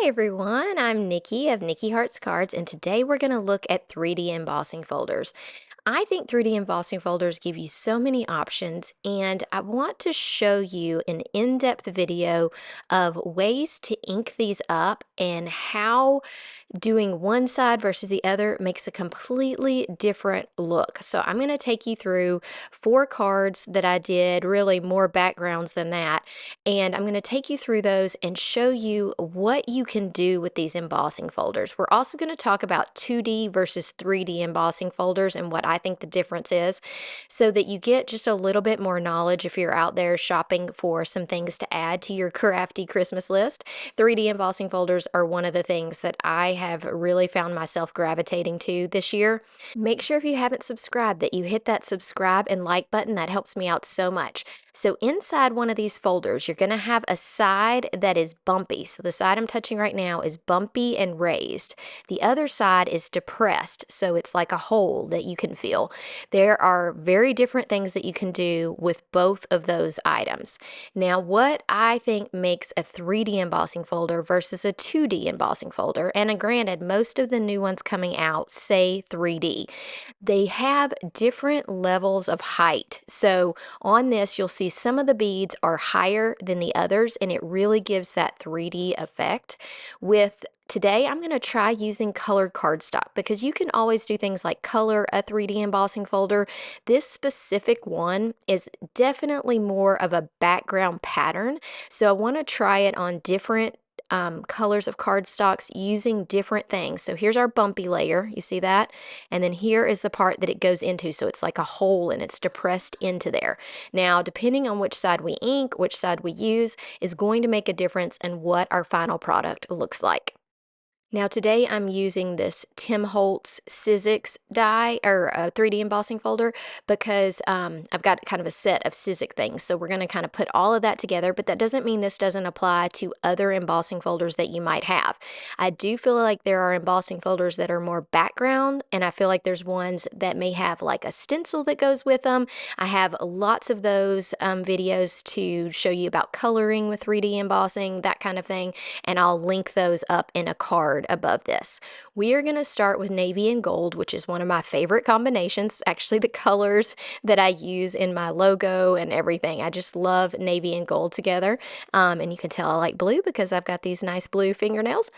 Hi everyone, I'm Nikki of Nikki Hearts Cards, and today we're going to look at 3D embossing folders. I think 3D embossing folders give you so many options, and I want to show you an in-depth video of ways to ink these up and how doing one side versus the other makes a completely different look. So I'm going to take you through 4 cards that I did, really more backgrounds than that. And I'm going to take you through those and show you what you can do with these embossing folders. We're also going to talk about 2D versus 3D embossing folders and what I think the difference is, so that you get just a little bit more knowledge if you're out there shopping for some things to add to your crafty Christmas list. 3D embossing folders are one of the things that I have really found myself gravitating to this year. Make sure if you haven't subscribed that you hit that subscribe and like button. That helps me out so much. So inside one of these folders, you're going to have a side that is bumpy. So the side I'm touching right now is bumpy and raised. The other side is depressed, so it's like a hole that you can feel. There are very different things that you can do with both of those items. Now, what I think makes a 3D embossing folder versus a 2D embossing folder, and granted, most of the new ones coming out say 3D, they have different levels of height. So on this, you'll see some of the beads are higher than the others, and it really gives that 3D effect. With Today, I'm going to try using colored cardstock because you can always do things like color a 3D embossing folder. This specific one is definitely more of a background pattern, so I want to try it on different colors of cardstocks using different things. So here's our bumpy layer, you see that? And then here is the part that it goes into, so it's like a hole and it's depressed into there. Now, depending on which side we ink, which side we use, is going to make a difference in what our final product looks like. Now today I'm using this Tim Holtz Sizzix die or a 3D embossing folder because I've got kind of a set of Sizzix things. So we're going to kind of put all of that together, but that doesn't mean this doesn't apply to other embossing folders that you might have. I do feel like there are embossing folders that are more background, and I feel like there's ones that may have like a stencil that goes with them. I have lots of those videos to show you about coloring with 3D embossing, that kind of thing, and I'll link those up in a card above this. We are going to start with navy and gold, which is one of my favorite combinations, actually the colors that I use in my logo and everything. I just love navy and gold together, and you can tell I like blue because I've got these nice blue fingernails.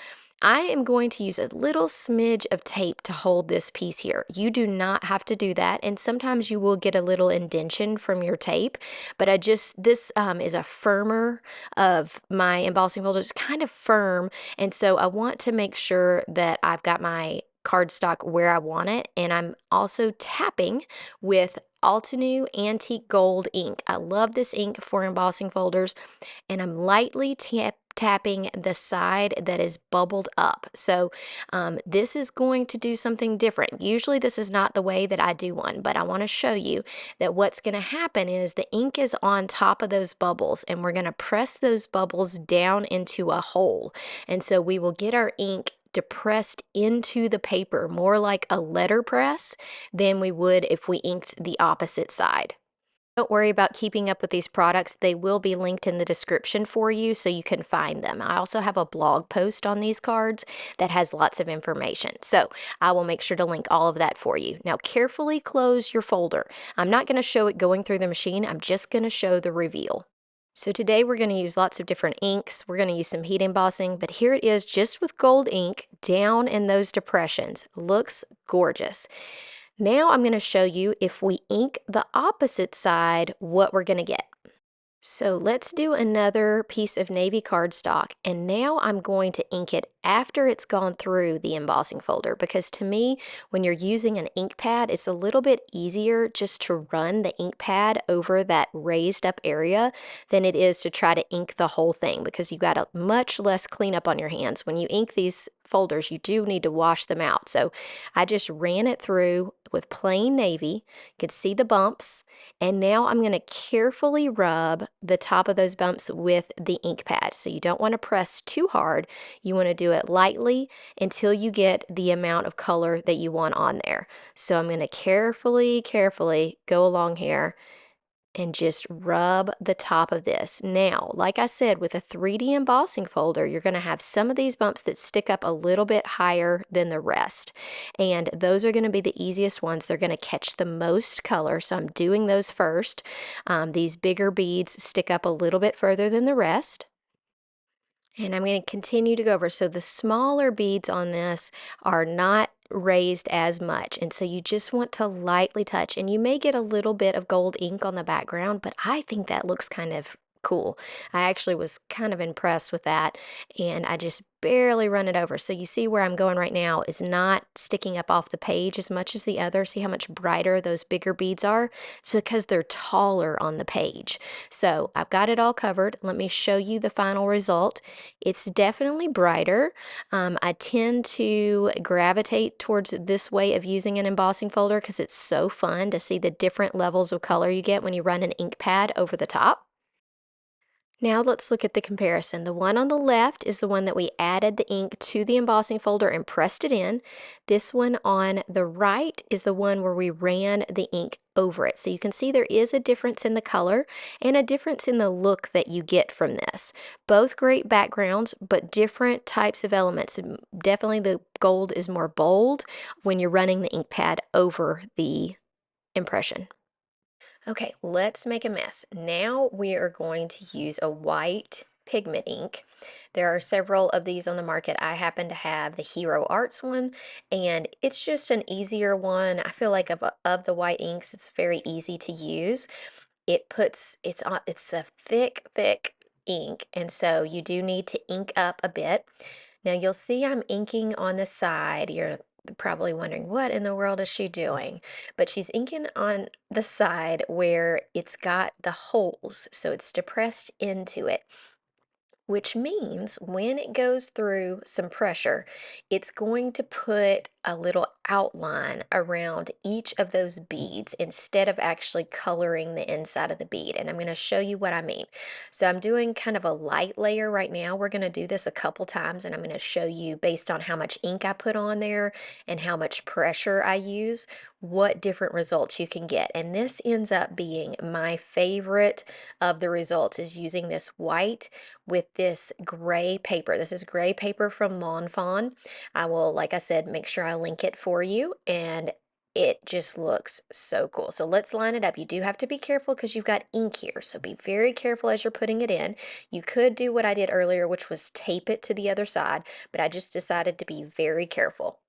I am going to use a little smidge of tape to hold this piece here. You do not have to do that, and sometimes you will get a little indentation from your tape, but this is a firmer of my embossing folder. It's kind of firm, and so I want to make sure that I've got my cardstock where I want it, and I'm also tapping with Altenew Antique Gold ink. I love this ink for embossing folders, and I'm lightly tapping the side that is bubbled up. So this is going to do something different. Usually this is not the way that I do one, but I want to show you that what's going to happen is the ink is on top of those bubbles, and we're going to press those bubbles down into a hole. And so we will get our ink depressed into the paper, more like a letter press than we would if we inked the opposite side. Don't worry about keeping up with these products. They will be linked in the description for you so you can find them. I also have a blog post on these cards that has lots of information. So I will make sure to link all of that for you. Now carefully close your folder. I'm not going to show it going through the machine. I'm just going to show the reveal. So today we're going to use lots of different inks. We're going to use some heat embossing, but here it is just with gold ink down in those depressions. Looks gorgeous. Now I'm going to show you if we ink the opposite side, what we're going to get. So let's do another piece of navy cardstock, and now I'm going to ink it after it's gone through the embossing folder, because to me, when you're using an ink pad, it's a little bit easier just to run the ink pad over that raised up area than it is to try to ink the whole thing, because you've got a much less cleanup on your hands. When you ink these folders, you do need to wash them out. So I just ran it through with plain navy. You can see the bumps, and now I'm going to carefully rub the top of those bumps with the ink pad. So you don't want to press too hard. You want to do it lightly until you get the amount of color that you want on there. So I'm going to carefully go along here, and just rub the top of this. Now, like I said, with a 3D embossing folder, you're going to have some of these bumps that stick up a little bit higher than the rest. And those are going to be the easiest ones. They're going to catch the most color. So I'm doing those first. These bigger beads stick up a little bit further than the rest. And I'm going to continue to go over. So the smaller beads on this are not raised as much. And so you just want to lightly touch. And you may get a little bit of gold ink on the background, but I think that looks kind of cool. I actually was kind of impressed with that. And I just barely run it over. So you see where I'm going right now is not sticking up off the page as much as the other. See how much brighter those bigger beads are? It's because they're taller on the page. So I've got it all covered. Let me show you the final result. It's definitely brighter. I tend to gravitate towards this way of using an embossing folder because it's so fun to see the different levels of color you get when you run an ink pad over the top. Now let's look at the comparison. The one on the left is the one that we added the ink to the embossing folder and pressed it in. This one on the right is the one where we ran the ink over it. So you can see there is a difference in the color and a difference in the look that you get from this. Both great backgrounds, but different types of elements. Definitely the gold is more bold when you're running the ink pad over the impression. Okay, let's make a mess. Now we are going to use a white pigment ink. There are several of these on the market. I happen to have the Hero Arts one, and it's just an easier one. I feel like of the white inks, it's very easy to use. It's a thick ink, and so you do need to ink up a bit. Now you'll see I'm inking on the side. You're probably wondering, what in the world is she doing? But she's inking on the side where it's got the holes, so it's depressed into it, which means when it goes through some pressure, it's going to put a little outline around each of those beads instead of actually coloring the inside of the bead. And I'm going to show you what I mean. So I'm doing kind of a light layer right now. We're going to do this a couple times, and I'm going to show you based on how much ink I put on there and how much pressure I use, what different results you can get. And this ends up being my favorite of the results, is using this white with this gray paper. This is gray paper from Lawn Fawn. I will, like I said, make sure I link it for you, and it just looks so cool. So let's line it up. You do have to be careful because you've got ink here, so be very careful as you're putting it in. You could do what I did earlier, which was tape it to the other side, but I just decided to be very careful.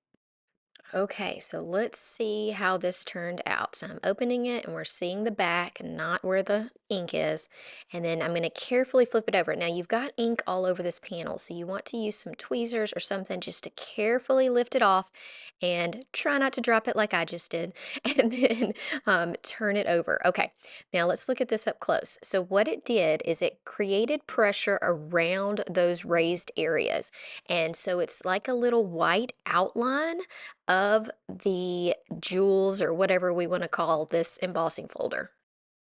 Okay, so let's see how this turned out. So I'm opening it and we're seeing the back, not where the ink is. And then I'm going to carefully flip it over. Now you've got ink all over this panel, so you want to use some tweezers or something just to carefully lift it off and try not to drop it like I just did. And then turn it over. Okay, now let's look at this up close. So what it did is it created pressure around those raised areas. And so it's like a little white outline of the jewels or whatever we want to call this embossing folder.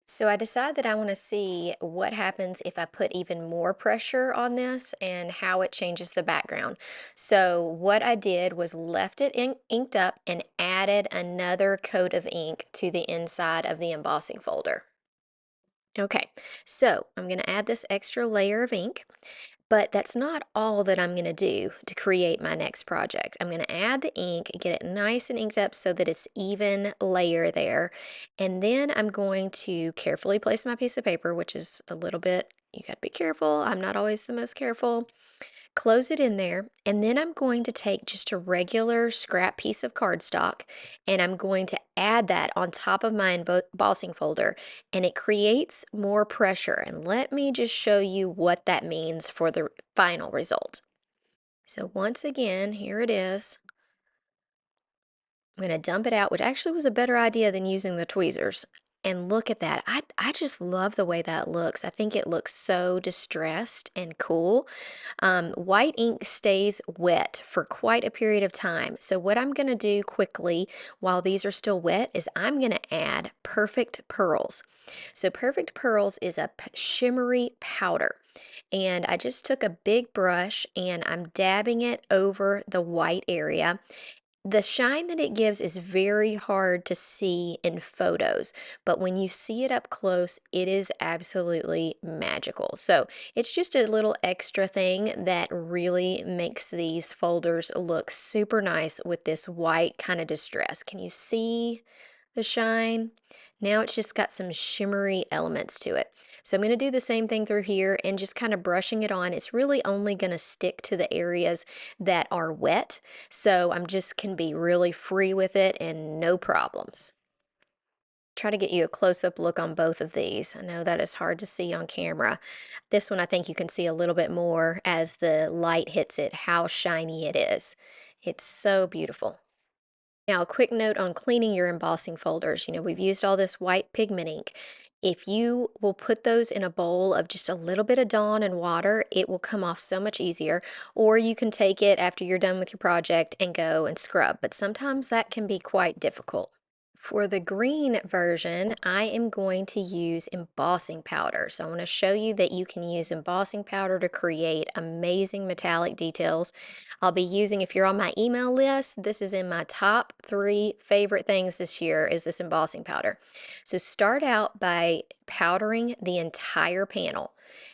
So I decide that I want to see what happens if I put even more pressure on this and how it changes the background. So what I did was left it inked up and added another coat of ink to the inside of the embossing folder. Okay, so I'm going to add this extra layer of ink. But that's not all that I'm going to do to create my next project. I'm going to add the ink, get it nice and inked up so that it's even layer there. And then I'm going to carefully place my piece of paper, which is a little bit, you got to be careful. I'm not always the most careful. Close it in there, and then I'm going to take just a regular scrap piece of cardstock and I'm going to add that on top of my embossing folder, and it creates more pressure. And let me just show you what that means for the final result. So once again, here it is. I'm going to dump it out, which actually was a better idea than using the tweezers. And look at that. I just love the way that looks. I think it looks so distressed and cool. White ink stays wet for quite a period of time. So what I'm going to do quickly while these are still wet is I'm going to add Perfect Pearls. So Perfect Pearls is a shimmery powder. And I just took a big brush and I'm dabbing it over the white area. The shine that it gives is very hard to see in photos, but when you see it up close, it is absolutely magical. So it's just a little extra thing that really makes these folders look super nice with this white kind of distress. Can you see the shine? Now it's just got some shimmery elements to it. So I'm going to do the same thing through here and just kind of brushing it on. It's really only going to stick to the areas that are wet. So I'm just can be really free with it and no problems. Try to get you a close-up look on both of these. I know that is hard to see on camera. This one I think you can see a little bit more as the light hits it, how shiny it is. It's so beautiful. Now, a quick note on cleaning your embossing folders. We've used all this white pigment ink. If you will put those in a bowl of just a little bit of Dawn and water, it will come off so much easier. Or you can take it after you're done with your project and go and scrub, but sometimes that can be quite difficult. For the green version, I am going to use embossing powder. So I want to show you that you can use embossing powder to create amazing metallic details. I'll be using, if you're on my email list, this is in my top 3 favorite things this year is this embossing powder. So start out by powdering the entire panel.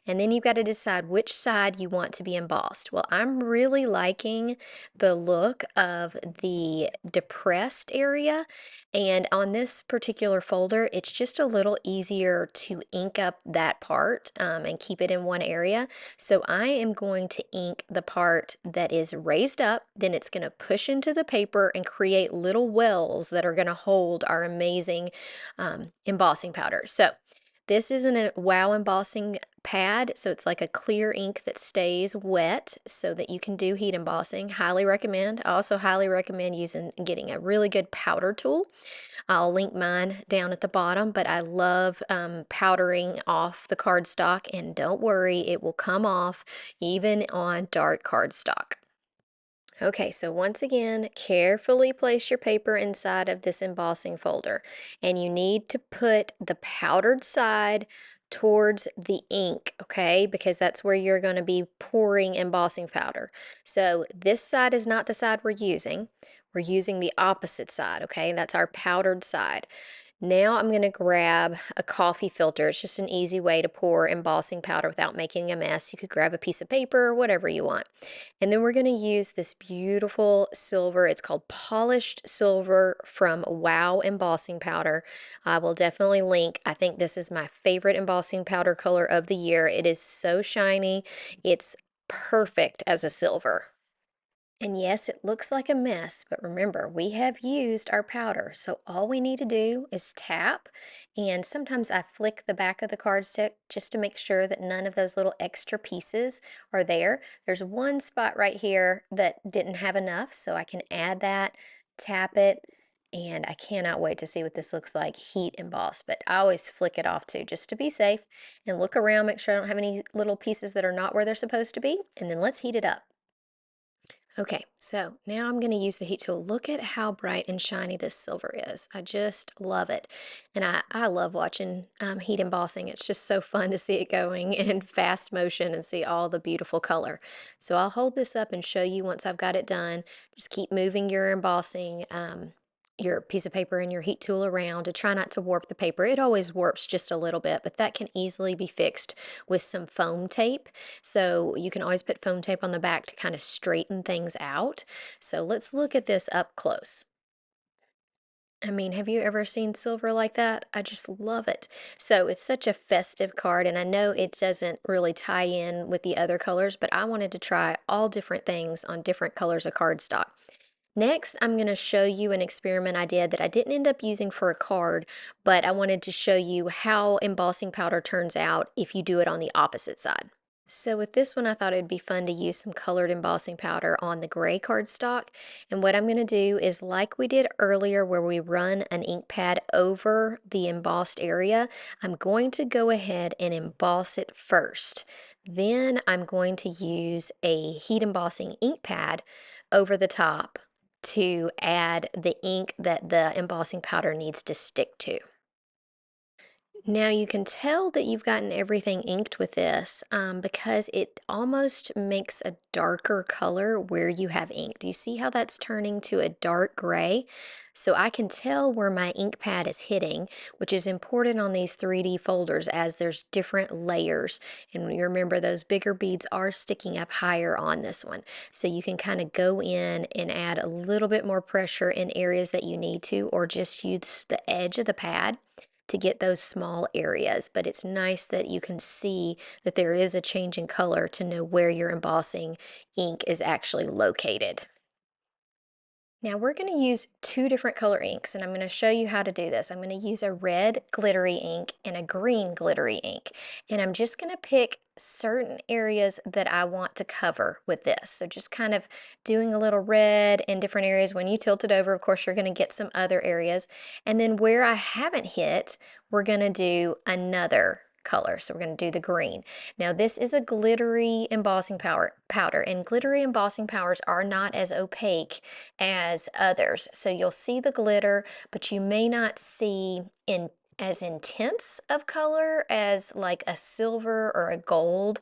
And then you've got to decide which side you want to be embossed. Well, I'm really liking the look of the depressed area, and on this particular folder, it's just a little easier to ink up that part and keep it in one area. So I am going to ink the part that is raised up, then it's going to push into the paper and create little wells that are going to hold our amazing embossing powder. So this isn't a wow embossing pad, so it's like a clear ink that stays wet so that you can do heat embossing. Highly recommend. I also highly recommend getting a really good powder tool. I'll link mine down at the bottom, but I love powdering off the cardstock, and don't worry, it will come off even on dark cardstock. Okay, so once again, carefully place your paper inside of this embossing folder, and you need to put the powdered side towards the ink, okay? Because that's where you're going to be pouring embossing powder. So this side is not the side we're using. We're using the opposite side, okay? That's our powdered side. Now I'm going to grab a coffee filter. It's just an easy way to pour embossing powder without making a mess. You could grab a piece of paper, whatever you want. And then we're going to use this beautiful silver. It's called polished silver from Wow Embossing Powder. I will definitely link. I think this is my favorite embossing powder color of the year. It is so shiny. It's perfect as a silver. And yes, it looks like a mess, but remember, we have used our powder, so all we need to do is tap, and sometimes I flick the back of the cardstock just to make sure that none of those little extra pieces are there. There's one spot right here that didn't have enough, so I can add that, tap it, and I cannot wait to see what this looks like heat embossed, but I always flick it off too, just to be safe, and look around, make sure I don't have any little pieces that are not where they're supposed to be, and then let's heat it up. Okay, so now I'm going to use the heat tool. Look at how bright and shiny this silver is. I just love it. And I love watching heat embossing. It's just so fun to see it going in fast motion and see all the beautiful color. So I'll hold this up and show you once I've got it done. Just keep moving your embossing, your piece of paper and your heat tool around to try not to warp the paper. It always warps just a little bit, but that can easily be fixed with some foam tape. So you can always put foam tape on the back to kind of straighten things out. So let's look at this up close. I mean, have you ever seen silver like that? I just love it. So it's such a festive card, and I know it doesn't really tie in with the other colors, but I wanted to try all different things on different colors of cardstock. Next, I'm going to show you an experiment I did that I didn't end up using for a card, but I wanted to show you how embossing powder turns out if you do it on the opposite side. So with this one, I thought it'd be fun to use some colored embossing powder on the gray cardstock. And what I'm going to do is like we did earlier where we run an ink pad over the embossed area, I'm going to go ahead and emboss it first. Then I'm going to use a heat embossing ink pad over the top to add the ink that the embossing powder needs to stick to. Now you can tell that you've gotten everything inked with this because it almost makes a darker color where you have ink. Do you see how that's turning to a dark gray? So I can tell where my ink pad is hitting, which is important on these 3D folders as there's different layers. And you remember those bigger beads are sticking up higher on this one. So you can kind of go in and add a little bit more pressure in areas that you need to, or just use the edge of the pad to get those small areas, but it's nice that you can see that there is a change in color to know where your embossing ink is actually located. Now we're going to use two different color inks, and I'm going to show you how to do this. I'm going to use a red glittery ink and a green glittery ink, and I'm just going to pick certain areas that I want to cover with this. So just kind of doing a little red in different areas. When you tilt it over, of course, you're going to get some other areas. And then where I haven't hit, we're going to do another color. So we're going to do the green. Now this is a glittery embossing powder, and glittery embossing powders are not as opaque as others. So you'll see the glitter, but you may not see in as intense of color as like a silver or a gold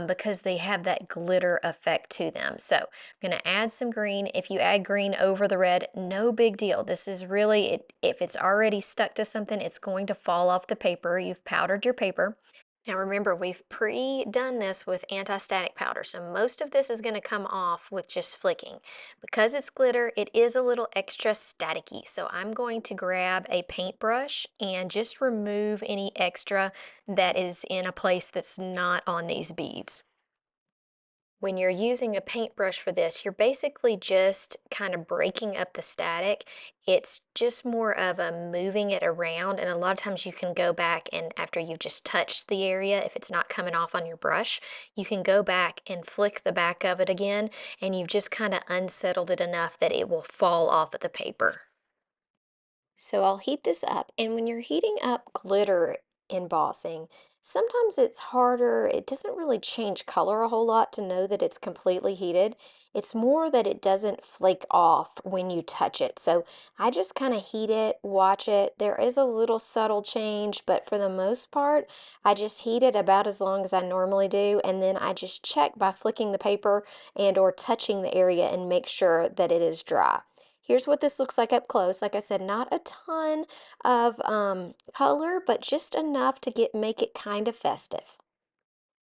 because they have that glitter effect to them. So I'm going to add some green. If you add green over the red, no big deal. This is really, if it's already stuck to something, it's going to fall off the paper. You've powdered your paper. Now remember, we've pre-done this with anti-static powder, so most of this is going to come off with just flicking. Because it's glitter, it is a little extra staticky, so I'm going to grab a paintbrush and just remove any extra that is in a place that's not on these beads. When you're using a paintbrush for this, you're basically just kind of breaking up the static. It's just more of a moving it around, and a lot of times you can go back and after you've just touched the area, if it's not coming off on your brush, you can go back and flick the back of it again, and you've just kind of unsettled it enough that it will fall off of the paper. So I'll heat this up, and when you're heating up glitter embossing, sometimes it's harder. It doesn't really change color a whole lot to know that it's completely heated. It's more that it doesn't flake off when you touch it. So I just kind of heat it, watch it. There is a little subtle change, but for the most part, I just heat it about as long as I normally do, and then I just check by flicking the paper and or touching the area and make sure that it is dry. Here's what this looks like up close. Like I said, not a ton of color, but just enough to make it kind of festive.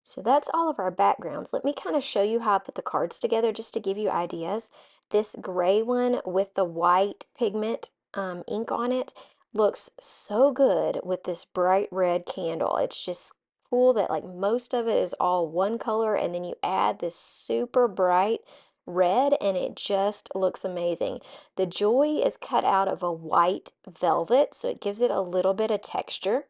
So that's all of our backgrounds. Let me kind of show you how I put the cards together just to give you ideas. This gray one with the white pigment ink on it looks so good with this bright red candle. It's just cool that like most of it is all one color, and then you add this super bright red and it just looks amazing. The joy is cut out of a white velvet, so it gives it a little bit of texture.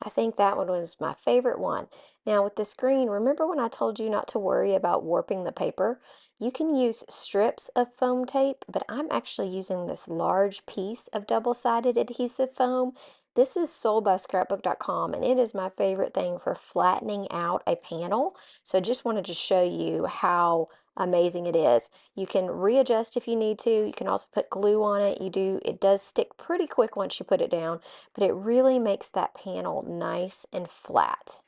I think that one was my favorite one. Now with this green, remember when I told you not to worry about warping the paper? You can use strips of foam tape, but I'm actually using this large piece of double-sided adhesive foam. This is sold by scrapbook.com, and it is my favorite thing for flattening out a panel. So just wanted to show you how amazing it is. You can readjust if you need to. You can also put glue on it. It does stick pretty quick once you put it down, but it really makes that panel nice and flat.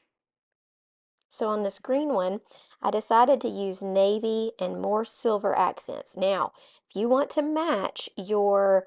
So on this green one, I decided to use navy and more silver accents. Now, if you want to match your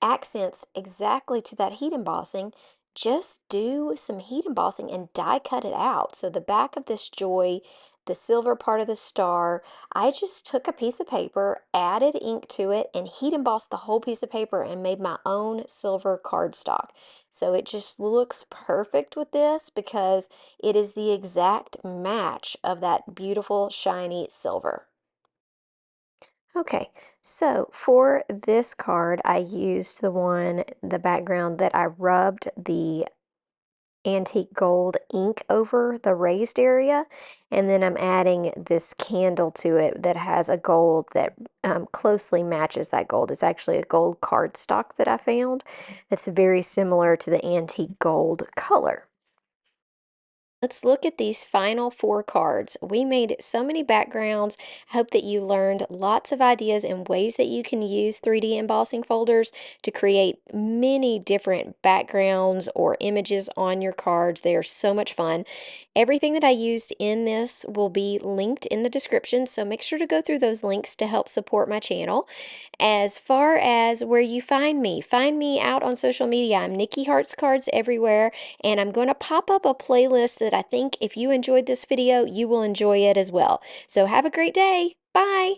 accents exactly to that heat embossing, just do some heat embossing and die cut it out. So the back of this joy, the silver part of the star, I just took a piece of paper, added ink to it, and heat embossed the whole piece of paper and made my own silver cardstock. So it just looks perfect with this because it is the exact match of that beautiful shiny silver. Okay, so for this card, I used the background that I rubbed the antique gold ink over the raised area, and then I'm adding this candle to it that has a gold that closely matches that gold. It's actually a gold cardstock that I found that's very similar to the antique gold color. Let's look at these final 4 cards. We made so many backgrounds. I hope that you learned lots of ideas and ways that you can use 3D embossing folders to create many different backgrounds or images on your cards. They are so much fun. Everything that I used in this will be linked in the description, so make sure to go through those links to help support my channel. As far as where you find me out on social media. I'm Nikki Hearts Cards everywhere, and I'm going to pop up a playlist that I think if you enjoyed this video, you will enjoy it as well. So have a great day. Bye.